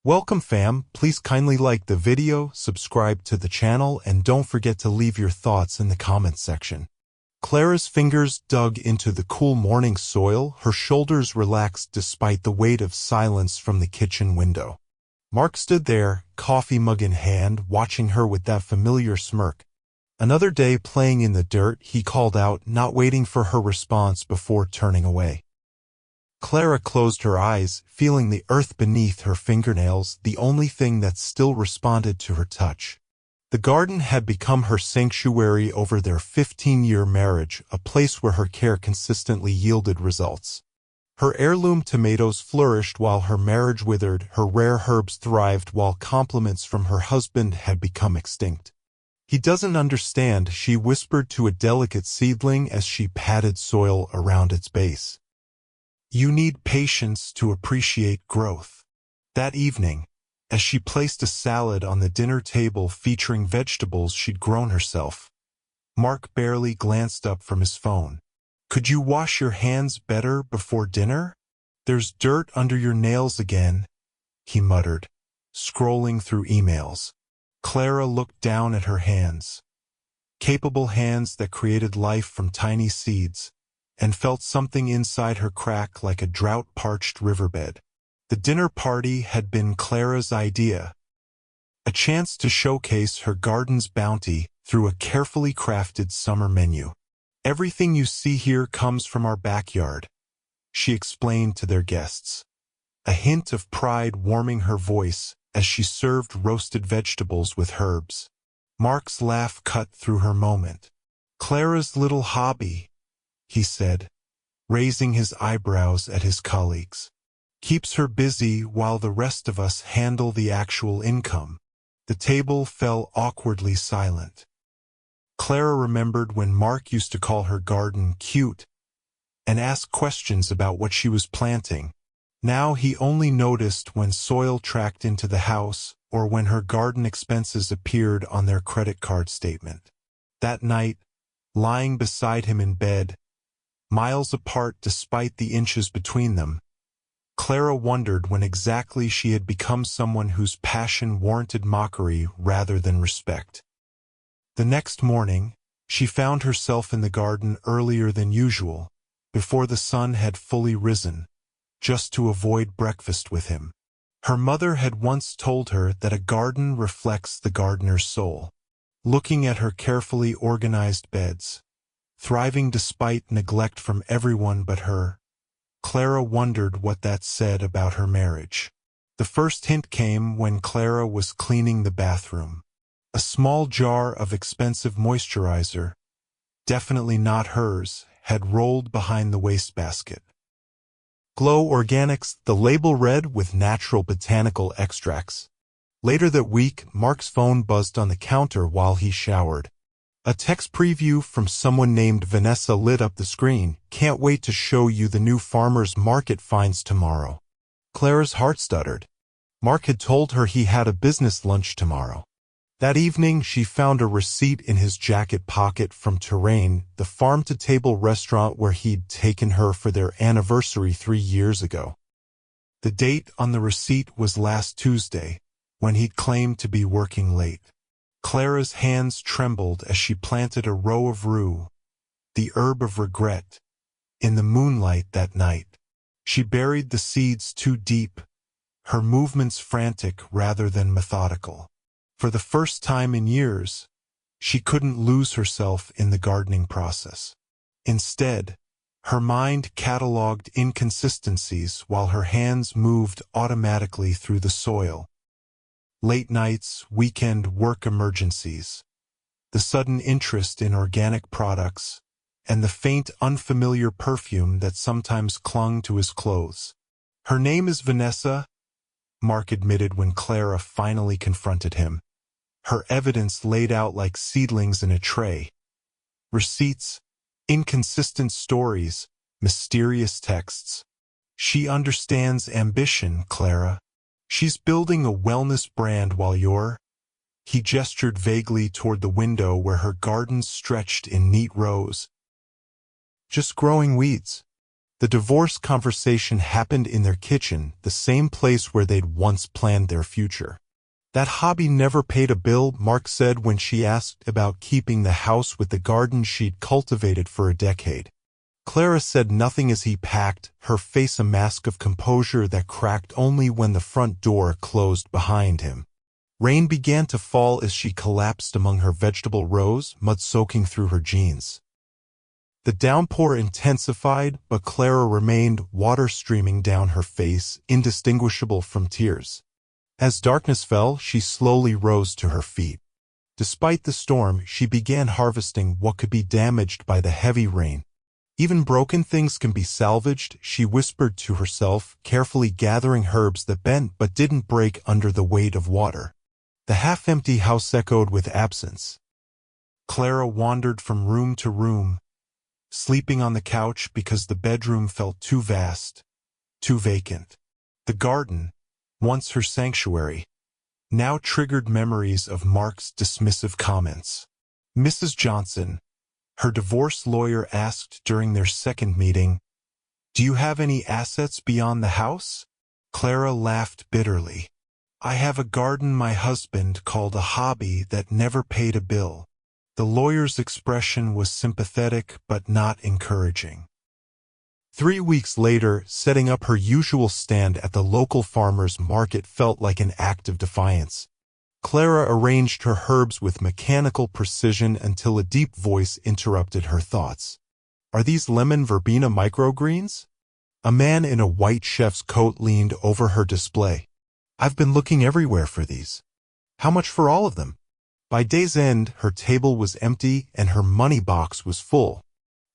Welcome fam, please kindly like the video, subscribe to the channel, and don't forget to leave your thoughts in the comments section. Clara's fingers dug into the cool morning soil, her shoulders relaxed despite the weight of silence from the kitchen window. Mark stood there, coffee mug in hand, watching her with that familiar smirk. Another day playing in the dirt, he called out, not waiting for her response before turning away. Clara closed her eyes, feeling the earth beneath her fingernails, the only thing that still responded to her touch. The garden had become her sanctuary over their 15-year marriage, a place where her care consistently yielded results. Her heirloom tomatoes flourished while her marriage withered, her rare herbs thrived while compliments from her husband had become extinct. "He doesn't understand," she whispered to a delicate seedling as she patted soil around its base. "You need patience to appreciate growth." That evening, as she placed a salad on the dinner table featuring vegetables she'd grown herself, Mark barely glanced up from his phone. "Could you wash your hands better before dinner? There's dirt under your nails again," he muttered, scrolling through emails. Clara looked down at her hands, capable hands that created life from tiny seeds, and felt something inside her crack like a drought-parched riverbed. The dinner party had been Clara's idea, a chance to showcase her garden's bounty through a carefully crafted summer menu. "Everything you see here comes from our backyard," she explained to their guests, a hint of pride warming her voice as she served roasted vegetables with herbs. Mark's laugh cut through her moment. "Clara's little hobby," he said, raising his eyebrows at his colleagues. "Keeps her busy while the rest of us handle the actual income." The table fell awkwardly silent. Clara remembered when Mark used to call her garden cute and ask questions about what she was planting. Now he only noticed when soil tracked into the house or when her garden expenses appeared on their credit card statement. That night, lying beside him in bed, miles apart despite the inches between them, Clara wondered when exactly she had become someone whose passion warranted mockery rather than respect. The next morning, she found herself in the garden earlier than usual, before the sun had fully risen, just to avoid breakfast with him. Her mother had once told her that a garden reflects the gardener's soul. Looking at her carefully organized beds, thriving despite neglect from everyone but her, Clara wondered what that said about her marriage. The first hint came when Clara was cleaning the bathroom. A small jar of expensive moisturizer, definitely not hers, had rolled behind the wastebasket. Glow Organics, the label read, with natural botanical extracts. Later that week, Mark's phone buzzed on the counter while he showered. A text preview from someone named Vanessa lit up the screen. "Can't wait to show you the new farmer's market finds tomorrow." Clara's heart stuttered. Mark had told her he had a business lunch tomorrow. That evening, she found a receipt in his jacket pocket from Terrain, the farm-to-table restaurant where he'd taken her for their anniversary 3 years ago. The date on the receipt was last Tuesday, when he'd claimed to be working late. Clara's hands trembled as she planted a row of rue, the herb of regret, in the moonlight that night. She buried the seeds too deep, her movements frantic rather than methodical. For the first time in years, she couldn't lose herself in the gardening process. Instead, her mind cataloged inconsistencies while her hands moved automatically through the soil. Late nights, weekend work emergencies, the sudden interest in organic products, and the faint, unfamiliar perfume that sometimes clung to his clothes. "Her name is Vanessa," Mark admitted when Clara finally confronted him, her evidence laid out like seedlings in a tray. Receipts, inconsistent stories, mysterious texts. "She understands ambition, Clara. She's building a wellness brand while you're—" He gestured vaguely toward the window where her gardens stretched in neat rows. "Just growing weeds." The divorce conversation happened in their kitchen, the same place where they'd once planned their future. That hobby never paid a bill, Mark said when she asked about keeping the house with the garden she'd cultivated for a decade. Clara said nothing as he packed, her face a mask of composure that cracked only when the front door closed behind him. Rain began to fall as she collapsed among her vegetable rows, mud soaking through her jeans. The downpour intensified, but Clara remained, water streaming down her face, indistinguishable from tears. As darkness fell, she slowly rose to her feet. Despite the storm, she began harvesting what could be damaged by the heavy rain. Even broken things can be salvaged, she whispered to herself, carefully gathering herbs that bent but didn't break under the weight of water. The half-empty house echoed with absence. Clara wandered from room to room, sleeping on the couch because the bedroom felt too vast, too vacant. The garden, once her sanctuary, now triggered memories of Mark's dismissive comments. Mrs. Johnson, her divorce lawyer asked during their second meeting, "Do you have any assets beyond the house?" Clara laughed bitterly. "I have a garden my husband called a hobby that never paid a bill." The lawyer's expression was sympathetic but not encouraging. 3 weeks later, setting up her usual stand at the local farmer's market felt like an act of defiance. Clara arranged her herbs with mechanical precision until a deep voice interrupted her thoughts. "Are these lemon verbena microgreens?" A man in a white chef's coat leaned over her display. "I've been looking everywhere for these. How much for all of them?" By day's end, her table was empty and her money box was full.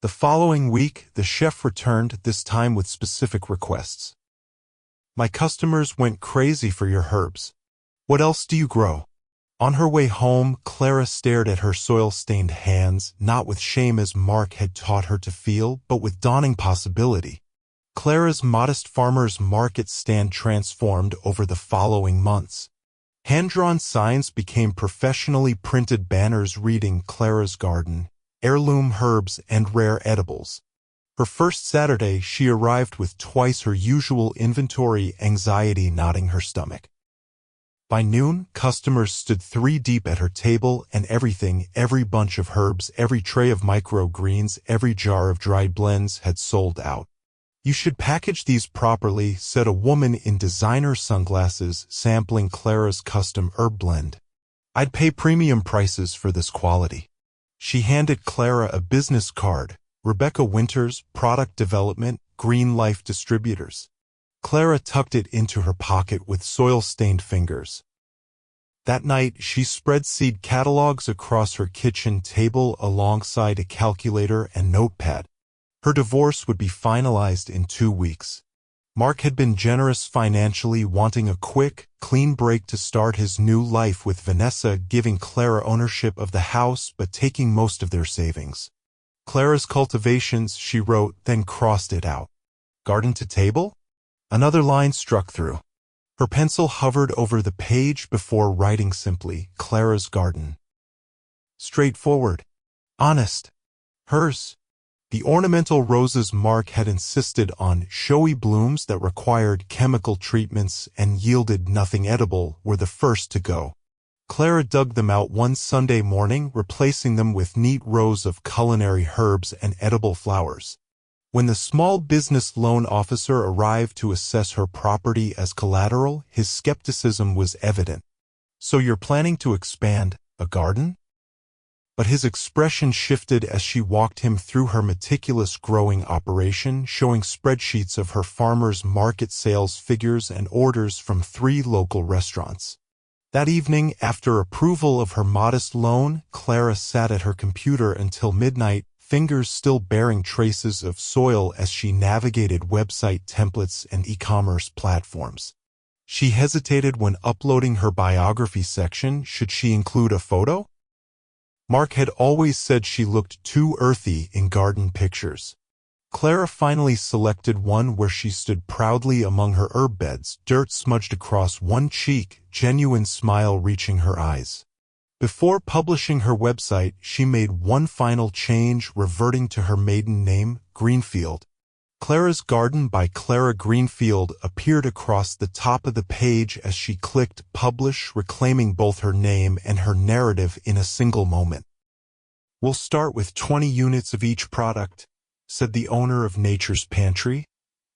The following week, the chef returned, this time with specific requests. "My customers went crazy for your herbs. What else do you grow?" On her way home, Clara stared at her soil-stained hands, not with shame as Mark had taught her to feel, but with dawning possibility. Clara's modest farmer's market stand transformed over the following months. Hand-drawn signs became professionally printed banners reading Clara's Garden, heirloom herbs, and rare edibles. Her first Saturday, she arrived with twice her usual inventory, anxiety knotting her stomach. By noon, customers stood 3 deep at her table, and everything, every bunch of herbs, every tray of microgreens, every jar of dried blends had sold out. "You should package these properly," said a woman in designer sunglasses, sampling Clara's custom herb blend. "I'd pay premium prices for this quality." She handed Clara a business card, Rebecca Winters, Product Development, Green Life Distributors. Clara tucked it into her pocket with soil-stained fingers. That night, she spread seed catalogs across her kitchen table alongside a calculator and notepad. Her divorce would be finalized in 2 weeks. Mark had been generous financially, wanting a quick, clean break to start his new life with Vanessa, giving Clara ownership of the house but taking most of their savings. "Clara's cultivations," she wrote, then crossed it out. "Garden to table?" Another line struck through. Her pencil hovered over the page before writing simply, "Clara's Garden." Straightforward. Honest. Hers. The ornamental roses Mark had insisted on, showy blooms that required chemical treatments and yielded nothing edible, were the first to go. Clara dug them out one Sunday morning, replacing them with neat rows of culinary herbs and edible flowers. When the small business loan officer arrived to assess her property as collateral, his skepticism was evident. "So you're planning to expand a garden?" But his expression shifted as she walked him through her meticulous growing operation, showing spreadsheets of her farmer's market sales figures and orders from 3 local restaurants. That evening, after approval of her modest loan, Clara sat at her computer until midnight, fingers still bearing traces of soil as she navigated website templates and e-commerce platforms. She hesitated when uploading her biography section. Should she include a photo? Mark had always said she looked too earthy in garden pictures. Clara finally selected one where she stood proudly among her herb beds, dirt smudged across one cheek, genuine smile reaching her eyes. Before publishing her website, she made one final change, reverting to her maiden name, Greenfield. Clara's Garden by Clara Greenfield appeared across the top of the page as she clicked Publish, reclaiming both her name and her narrative in a single moment. "We'll start with 20 units of each product," said the owner of Nature's Pantry,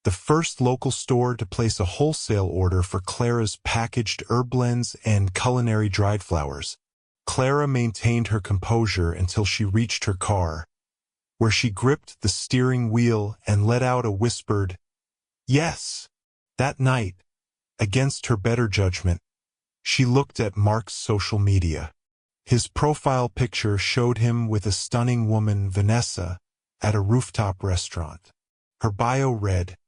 the first local store to place a wholesale order for Clara's packaged herb blends and culinary dried flowers. Clara maintained her composure until she reached her car, where she gripped the steering wheel and let out a whispered, "Yes." That night, against her better judgment, she looked at Mark's social media. His profile picture showed him with a stunning woman, Vanessa, at a rooftop restaurant. Her bio read,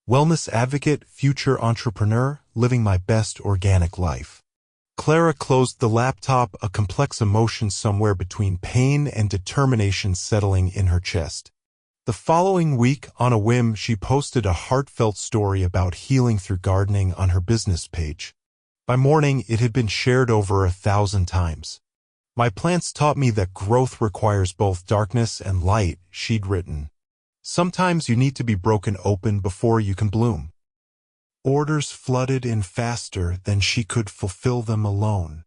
"Wellness advocate, future entrepreneur, living my best organic life." Clara closed the laptop, a complex emotion somewhere between pain and determination settling in her chest. The following week, on a whim, she posted a heartfelt story about healing through gardening on her business page. By morning, it had been shared over 1,000 times. "My plants taught me that growth requires both darkness and light," she'd written. "Sometimes you need to be broken open before you can bloom." Orders flooded in faster than she could fulfill them alone.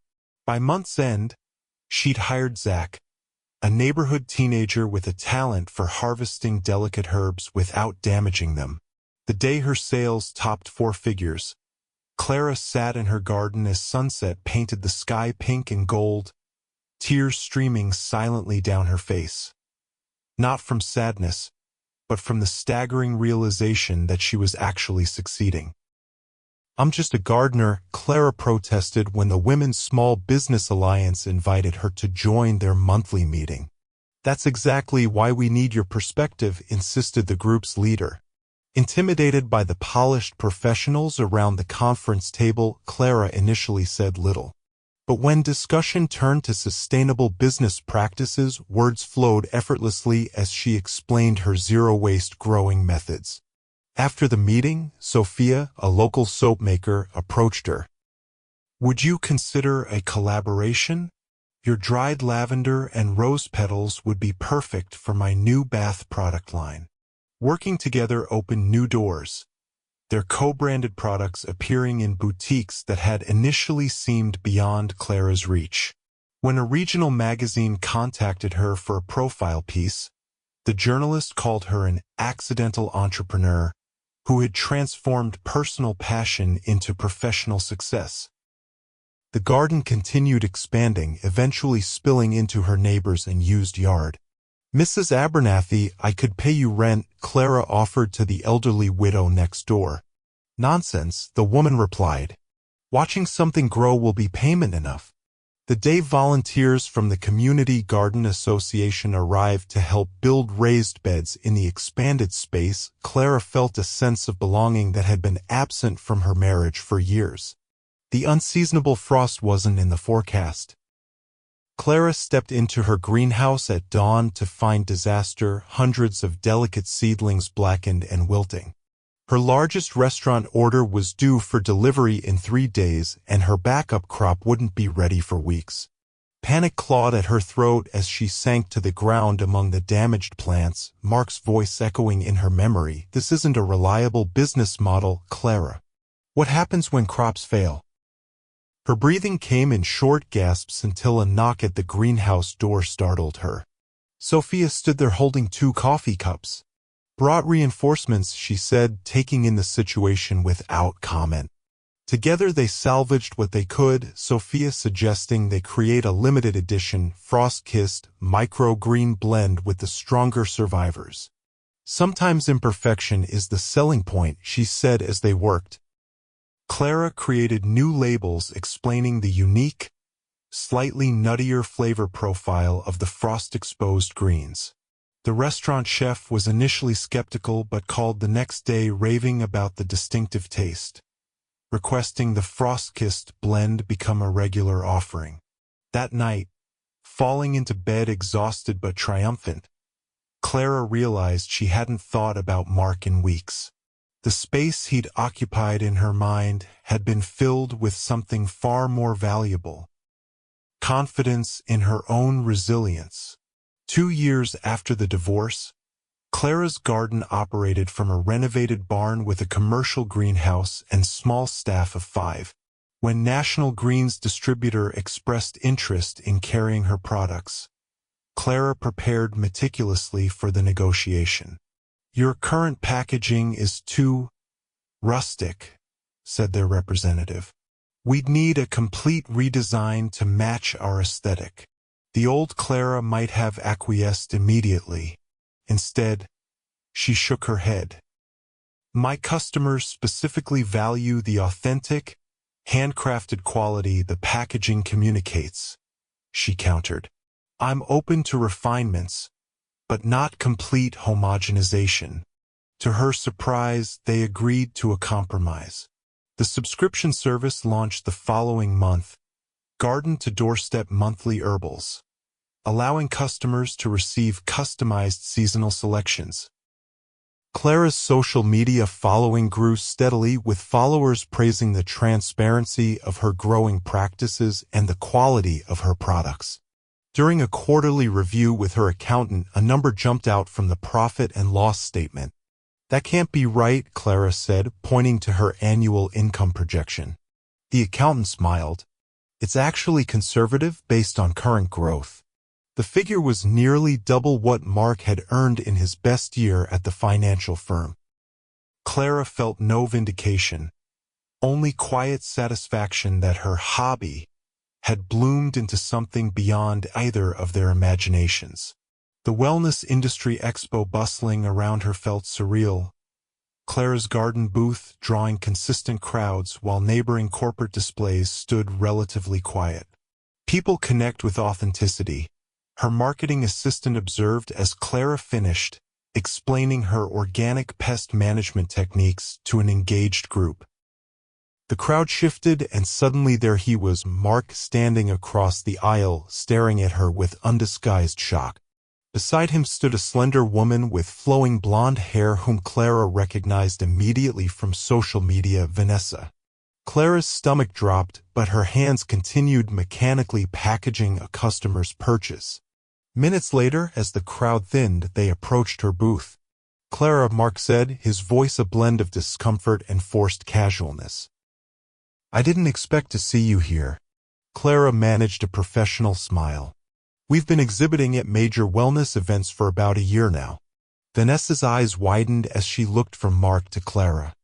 By month's end, she'd hired Zach, a neighborhood teenager with a talent for harvesting delicate herbs without damaging them. The day her sales topped 4 figures, Clara sat in her garden as sunset painted the sky pink and gold, tears streaming silently down her face. Not from sadness, but from the staggering realization that she was actually succeeding. "I'm just a gardener," Clara protested when the Women's Small Business Alliance invited her to join their monthly meeting. "That's exactly why we need your perspective," insisted the group's leader. Intimidated by the polished professionals around the conference table, Clara initially said little. But when discussion turned to sustainable business practices, words flowed effortlessly as she explained her zero-waste growing methods. After the meeting, Sophia, a local soap maker, approached her. "Would you consider a collaboration? Your dried lavender and rose petals would be perfect for my new bath product line." Working together opened new doors, their co-branded products appearing in boutiques that had initially seemed beyond Clara's reach. When a regional magazine contacted her for a profile piece, the journalist called her an accidental entrepreneur who had transformed personal passion into professional success. The garden continued expanding, eventually spilling into her neighbor's unused yard. "Mrs. Abernathy, I could pay you rent," Clara offered to the elderly widow next door. "Nonsense," the woman replied. "Watching something grow will be payment enough." The day volunteers from the Community Garden Association arrived to help build raised beds in the expanded space, Clara felt a sense of belonging that had been absent from her marriage for years. The unseasonable frost wasn't in the forecast. Clara stepped into her greenhouse at dawn to find disaster, hundreds of delicate seedlings blackened and wilting. Her largest restaurant order was due for delivery in 3 days, and her backup crop wouldn't be ready for weeks. Panic clawed at her throat as she sank to the ground among the damaged plants, Mark's voice echoing in her memory. "This isn't a reliable business model, Clara. What happens when crops fail?" Her breathing came in short gasps until a knock at the greenhouse door startled her. Sophia stood there holding 2 coffee cups. "Brought reinforcements," she said, taking in the situation without comment. Together they salvaged what they could, Sophia suggesting they create a limited edition, frost-kissed, micro-green blend with the stronger survivors. "Sometimes imperfection is the selling point," she said as they worked. Clara created new labels explaining the unique, slightly nuttier flavor profile of the frost-exposed greens. The restaurant chef was initially skeptical but called the next day raving about the distinctive taste, requesting the frost-kissed blend become a regular offering. That night, falling into bed exhausted but triumphant, Clara realized she hadn't thought about Mark in weeks. The space he'd occupied in her mind had been filled with something far more valuable: confidence in her own resilience. 2 years after the divorce, Clara's garden operated from a renovated barn with a commercial greenhouse and small staff of 5. When National Green's distributor expressed interest in carrying her products, Clara prepared meticulously for the negotiation. "Your current packaging is too rustic," said their representative. "We'd need a complete redesign to match our aesthetic." The old Clara might have acquiesced immediately. Instead, she shook her head. "My customers specifically value the authentic, handcrafted quality the packaging communicates," she countered. "I'm open to refinements, but not complete homogenization." To her surprise, they agreed to a compromise. The subscription service launched the following month, garden-to-doorstep monthly herbals, allowing customers to receive customized seasonal selections. Clara's social media following grew steadily, with followers praising the transparency of her growing practices and the quality of her products. During a quarterly review with her accountant, a number jumped out from the profit and loss statement. "That can't be right," Clara said, pointing to her annual income projection. The accountant smiled. "It's actually conservative based on current growth." The figure was nearly double what Mark had earned in his best year at the financial firm. Clara felt no vindication, only quiet satisfaction that her hobby had bloomed into something beyond either of their imaginations. The wellness industry expo bustling around her felt surreal. Clara's garden booth drawing consistent crowds while neighboring corporate displays stood relatively quiet. "People connect with authenticity," her marketing assistant observed as Clara finished, explaining her organic pest management techniques to an engaged group. The crowd shifted, and suddenly there he was, Mark, standing across the aisle, staring at her with undisguised shock. Beside him stood a slender woman with flowing blonde hair whom Clara recognized immediately from social media, Vanessa. Clara's stomach dropped, but her hands continued mechanically packaging a customer's purchase. Minutes later, as the crowd thinned, they approached her booth. "Clara," Mark said, his voice a blend of discomfort and forced casualness. "I didn't expect to see you here." Clara managed a professional smile. "We've been exhibiting at major wellness events for about a year now." Vanessa's eyes widened as she looked from Mark to Clara.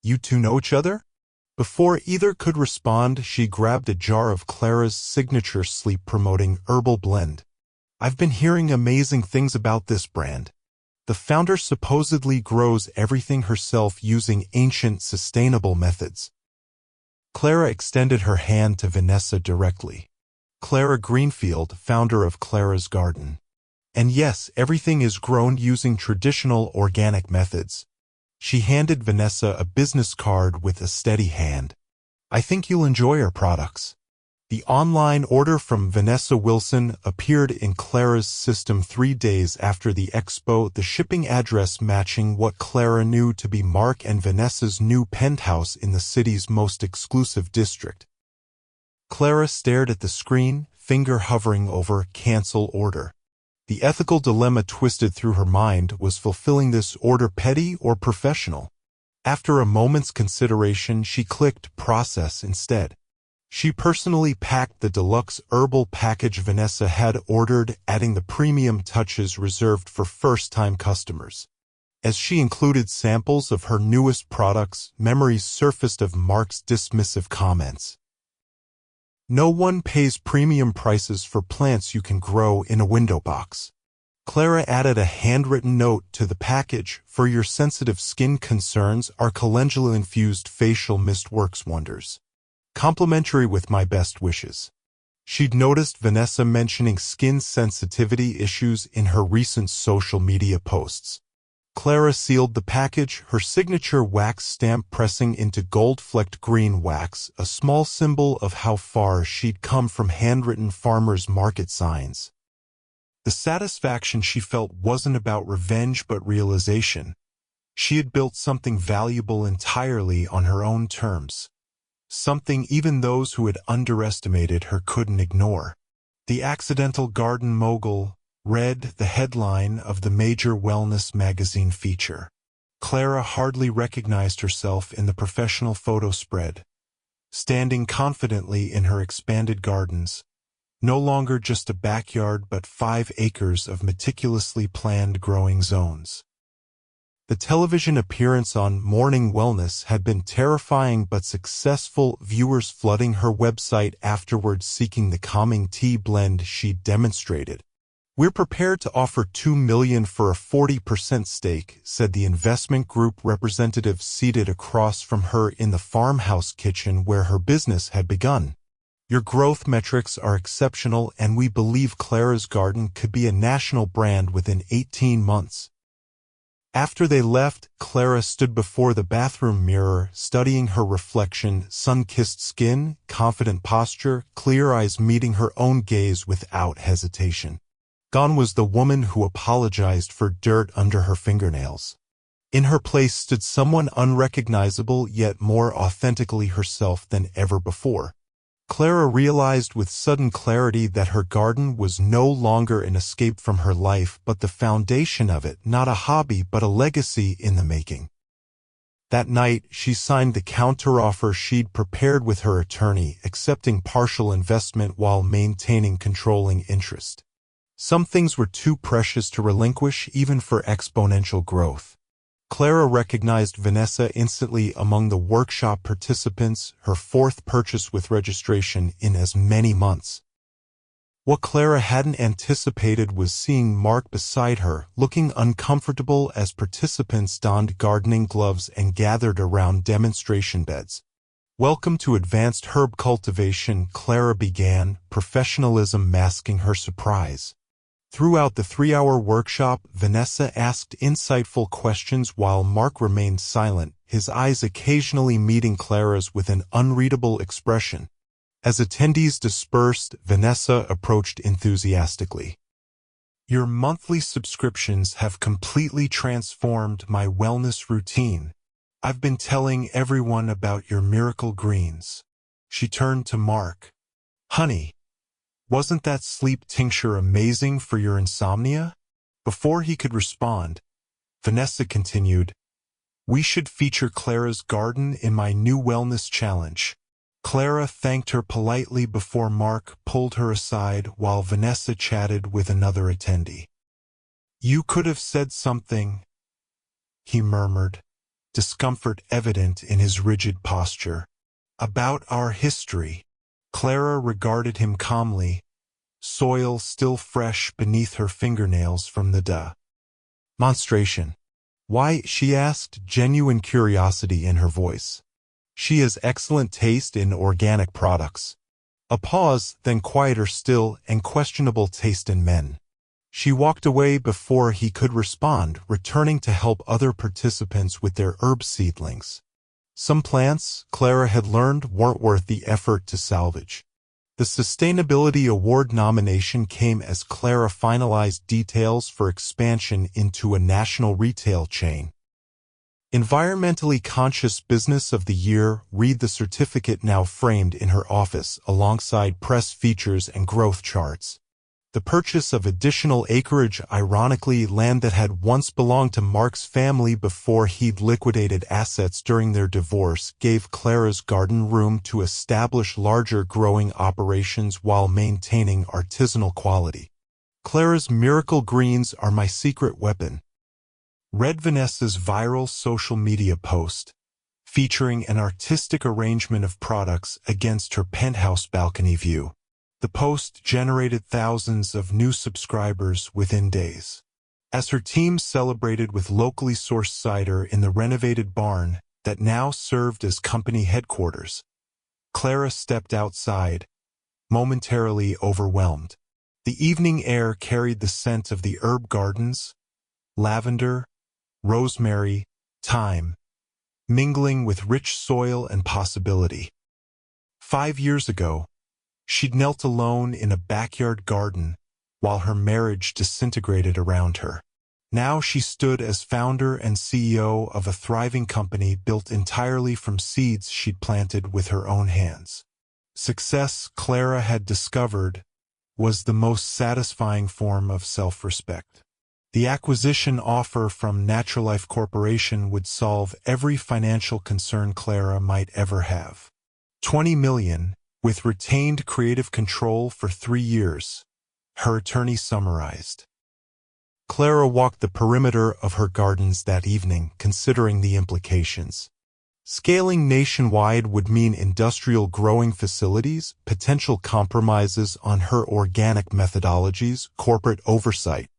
"You two know each other?" Before either could respond, she grabbed a jar of Clara's signature sleep-promoting herbal blend. "I've been hearing amazing things about this brand. The founder supposedly grows everything herself using ancient, sustainable methods." Clara extended her hand to Vanessa directly. "Clara Greenfield, founder of Clara's Garden. And yes, everything is grown using traditional organic methods." She handed Vanessa a business card with a steady hand. "I think you'll enjoy our products." The online order from Vanessa Wilson appeared in Clara's system 3 days after the expo, the shipping address matching what Clara knew to be Mark and Vanessa's new penthouse in the city's most exclusive district. Clara stared at the screen, finger hovering over "cancel order." The ethical dilemma twisted through her mind: was fulfilling this order petty or professional? After a moment's consideration, she clicked process instead. She personally packed the deluxe herbal package Vanessa had ordered, adding the premium touches reserved for first-time customers. As she included samples of her newest products, memories surfaced of Mark's dismissive comments. "No one pays premium prices for plants you can grow in a window box." Clara added a handwritten note to the package: "For your sensitive skin concerns, our calendula-infused facial mist works wonders. Complimentary with my best wishes." She'd noticed Vanessa mentioning skin sensitivity issues in her recent social media posts. Clara sealed the package, her signature wax stamp pressing into gold-flecked green wax, a small symbol of how far she'd come from handwritten farmers' market signs. The satisfaction she felt wasn't about revenge but realization. She had built something valuable entirely on her own terms. Something even those who had underestimated her couldn't ignore. The accidental garden mogul, read the headline of the major wellness magazine feature. Clara hardly recognized herself in the professional photo spread, standing confidently in her expanded gardens, no longer just a backyard but 5 acres of meticulously planned growing zones. The television appearance on Morning Wellness had been terrifying but successful, viewers flooding her website afterwards seeking the calming tea blend she'd demonstrated. "We're prepared to offer $2 million for a 40% stake," said the investment group representative seated across from her in the farmhouse kitchen where her business had begun. "Your growth metrics are exceptional and we believe Clara's Garden could be a national brand within 18 months. After they left, Clara stood before the bathroom mirror, studying her reflection, sun-kissed skin, confident posture, clear eyes meeting her own gaze without hesitation. Gone was the woman who apologized for dirt under her fingernails. In her place stood someone unrecognizable yet more authentically herself than ever before. Clara realized with sudden clarity that her garden was no longer an escape from her life but the foundation of it, not a hobby but a legacy in the making. That night, she signed the counteroffer she'd prepared with her attorney, accepting partial investment while maintaining controlling interest. Some things were too precious to relinquish even for exponential growth. Clara recognized Vanessa instantly among the workshop participants, her 4th purchase with registration in as many months. What Clara hadn't anticipated was seeing Mark beside her, looking uncomfortable as participants donned gardening gloves and gathered around demonstration beds. "Welcome to advanced herb cultivation," Clara began, professionalism masking her surprise. Throughout the 3-hour workshop, Vanessa asked insightful questions while Mark remained silent, his eyes occasionally meeting Clara's with an unreadable expression. As attendees dispersed, Vanessa approached enthusiastically. "Your monthly subscriptions have completely transformed my wellness routine. I've been telling everyone about your miracle greens." She turned to Mark. "Honey, wasn't that sleep tincture amazing for your insomnia?" Before he could respond, Vanessa continued, "We should feature Clara's Garden in my new wellness challenge." Clara thanked her politely before Mark pulled her aside while Vanessa chatted with another attendee. "You could have said something," he murmured, discomfort evident in his rigid posture. "About our history." Clara regarded him calmly, soil still fresh beneath her fingernails from the demonstration. "Why?" she asked, genuine curiosity in her voice. "She has excellent taste in organic products." A pause, then quieter still, and questionable taste in men. She walked away before he could respond, returning to help other participants with their herb seedlings. Some plants, Clara had learned, weren't worth the effort to salvage. The Sustainability Award nomination came as Clara finalized details for expansion into a national retail chain. Environmentally Conscious Business of the Year, read the certificate now framed in her office alongside press features and growth charts. The purchase of additional acreage, ironically land that had once belonged to Mark's family before he'd liquidated assets during their divorce, gave Clara's Garden room to establish larger growing operations while maintaining artisanal quality. "Clara's Miracle Greens are my secret weapon." Read Vanessa's viral social media post, featuring an artistic arrangement of products against her penthouse balcony view. The post generated thousands of new subscribers within days. As her team celebrated with locally sourced cider in the renovated barn that now served as company headquarters, Clara stepped outside, momentarily overwhelmed. The evening air carried the scent of the herb gardens, lavender, rosemary, thyme, mingling with rich soil and possibility. 5 years ago, she'd knelt alone in a backyard garden while her marriage disintegrated around her. Now she stood as founder and CEO of a thriving company built entirely from seeds she'd planted with her own hands. Success, Clara had discovered, was the most satisfying form of self-respect. The acquisition offer from Naturalife Corporation would solve every financial concern Clara might ever have. $20 million, with retained creative control for 3 years, her attorney summarized. Clara walked the perimeter of her gardens that evening, considering the implications. Scaling nationwide would mean industrial growing facilities, potential compromises on her organic methodologies, corporate oversight.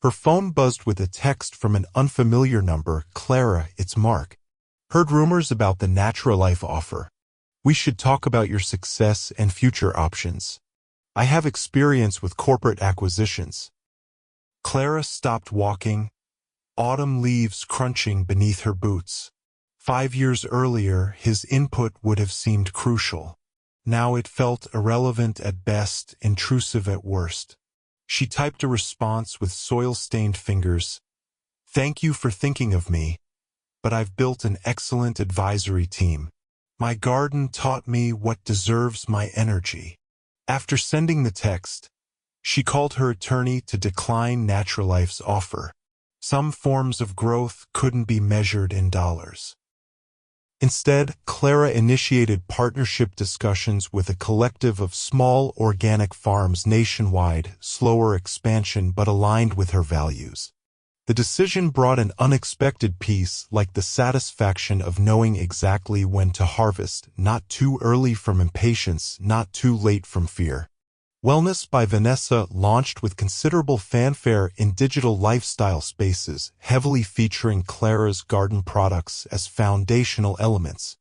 Her phone buzzed with a text from an unfamiliar number. "Clara, it's Mark. Heard rumors about the Naturalife offer. We should talk about your success and future options. I have experience with corporate acquisitions." Clara stopped walking, autumn leaves crunching beneath her boots. 5 years earlier, his input would have seemed crucial. Now it felt irrelevant at best, intrusive at worst. She typed a response with soil-stained fingers. "Thank you for thinking of me, but I've built an excellent advisory team. My garden taught me what deserves my energy." After sending the text, she called her attorney to decline Naturalife's offer. Some forms of growth couldn't be measured in dollars. Instead, Clara initiated partnership discussions with a collective of small organic farms nationwide, slower expansion but aligned with her values. The decision brought an unexpected peace, like the satisfaction of knowing exactly when to harvest, not too early from impatience, not too late from fear. Wellness by Vanessa launched with considerable fanfare in digital lifestyle spaces, heavily featuring Clara's garden products as foundational elements.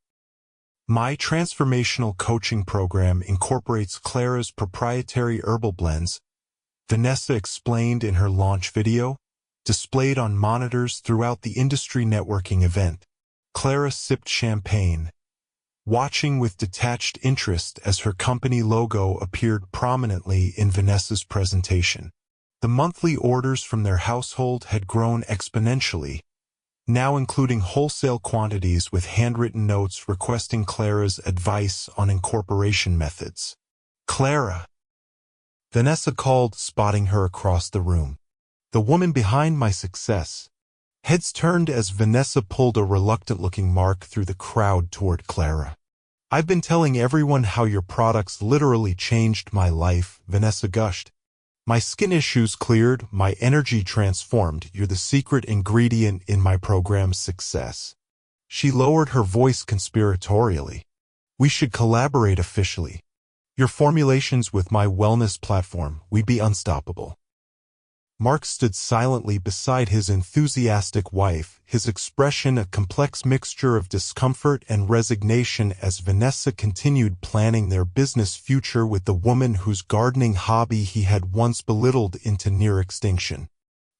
My transformational coaching program incorporates Clara's proprietary herbal blends, Vanessa explained in her launch video, displayed on monitors throughout the industry networking event. Clara sipped champagne, watching with detached interest as her company logo appeared prominently in Vanessa's presentation. The monthly orders from their household had grown exponentially, now including wholesale quantities with handwritten notes requesting Clara's advice on incorporation methods. "Clara," Vanessa called, spotting her across the room. "The woman behind my success." Heads turned as Vanessa pulled a reluctant-looking Mark through the crowd toward Clara. "I've been telling everyone how your products literally changed my life," Vanessa gushed. "My skin issues cleared, my energy transformed. You're the secret ingredient in my program's success." She lowered her voice conspiratorially. "We should collaborate officially. Your formulations with my wellness platform, we'd be unstoppable." Mark stood silently beside his enthusiastic wife, his expression a complex mixture of discomfort and resignation as Vanessa continued planning their business future with the woman whose gardening hobby he had once belittled into near extinction.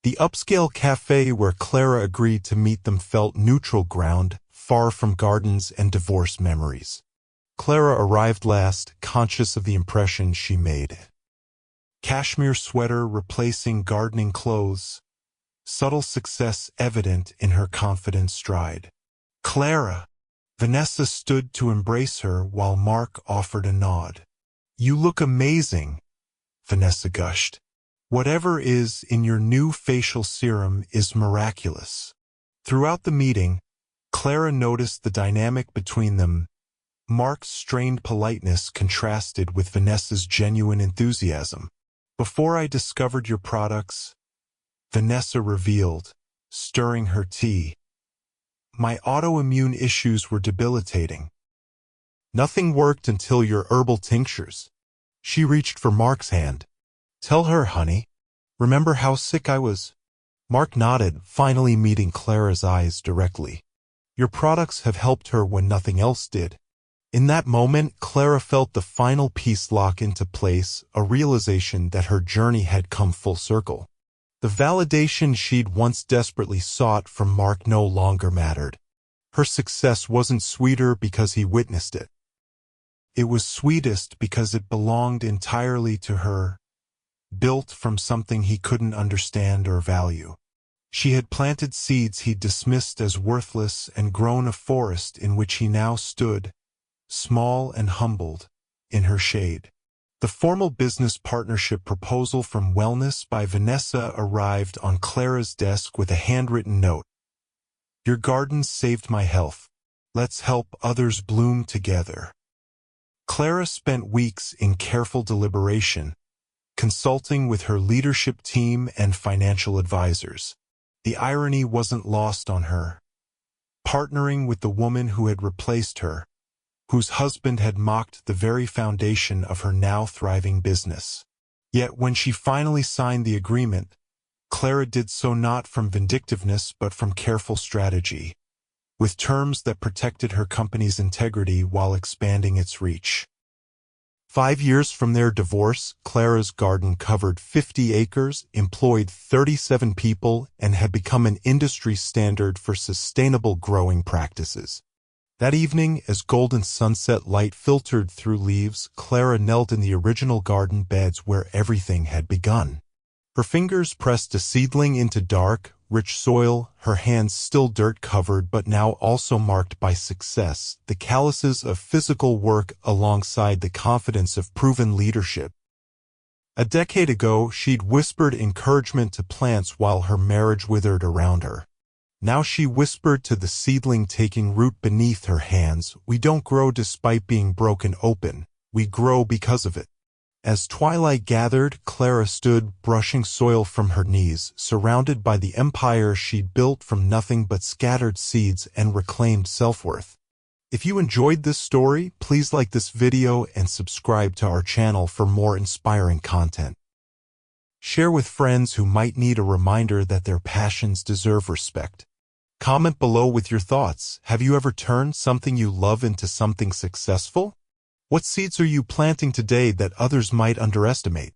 The upscale cafe where Clara agreed to meet them felt neutral ground, far from gardens and divorce memories. Clara arrived last, conscious of the impression she made. Cashmere sweater replacing gardening clothes, subtle success evident in her confident stride. "Clara!" Vanessa stood to embrace her while Mark offered a nod. "You look amazing," Vanessa gushed. "Whatever is in your new facial serum is miraculous." Throughout the meeting, Clara noticed the dynamic between them. Mark's strained politeness contrasted with Vanessa's genuine enthusiasm. "Before I discovered your products," Vanessa revealed, stirring her tea, "my autoimmune issues were debilitating. Nothing worked until your herbal tinctures." She reached for Mark's hand. "Tell her, honey. Remember how sick I was?" Mark nodded, finally meeting Clara's eyes directly. "Your products have helped her when nothing else did." In that moment, Clara felt the final piece lock into place, a realization that her journey had come full circle. The validation she'd once desperately sought from Mark no longer mattered. Her success wasn't sweeter because he witnessed it. It was sweetest because it belonged entirely to her, built from something he couldn't understand or value. She had planted seeds he'd dismissed as worthless and grown a forest in which he now stood, small and humbled, in her shade. The formal business partnership proposal from Wellness by Vanessa arrived on Clara's desk with a handwritten note. Your gardens saved my health. Let's help others bloom together. Clara spent weeks in careful deliberation, consulting with her leadership team and financial advisors. The irony wasn't lost on her. Partnering with the woman who had replaced her, whose husband had mocked the very foundation of her now thriving business. Yet when she finally signed the agreement, Clara did so not from vindictiveness but from careful strategy, with terms that protected her company's integrity while expanding its reach. 5 years from their divorce, Clara's garden covered 50 acres, employed 37 people, and had become an industry standard for sustainable growing practices. That evening, as golden sunset light filtered through leaves, Clara knelt in the original garden beds where everything had begun. Her fingers pressed a seedling into dark, rich soil, her hands still dirt-covered but now also marked by success, the calluses of physical work alongside the confidence of proven leadership. A decade ago, she'd whispered encouragement to plants while her marriage withered around her. Now she whispered to the seedling taking root beneath her hands, we don't grow despite being broken open, we grow because of it. As twilight gathered, Clara stood, brushing soil from her knees, surrounded by the empire she'd built from nothing but scattered seeds and reclaimed self-worth. If you enjoyed this story, please like this video and subscribe to our channel for more inspiring content. Share with friends who might need a reminder that their passions deserve respect. Comment below with your thoughts. Have you ever turned something you love into something successful? What seeds are you planting today that others might underestimate?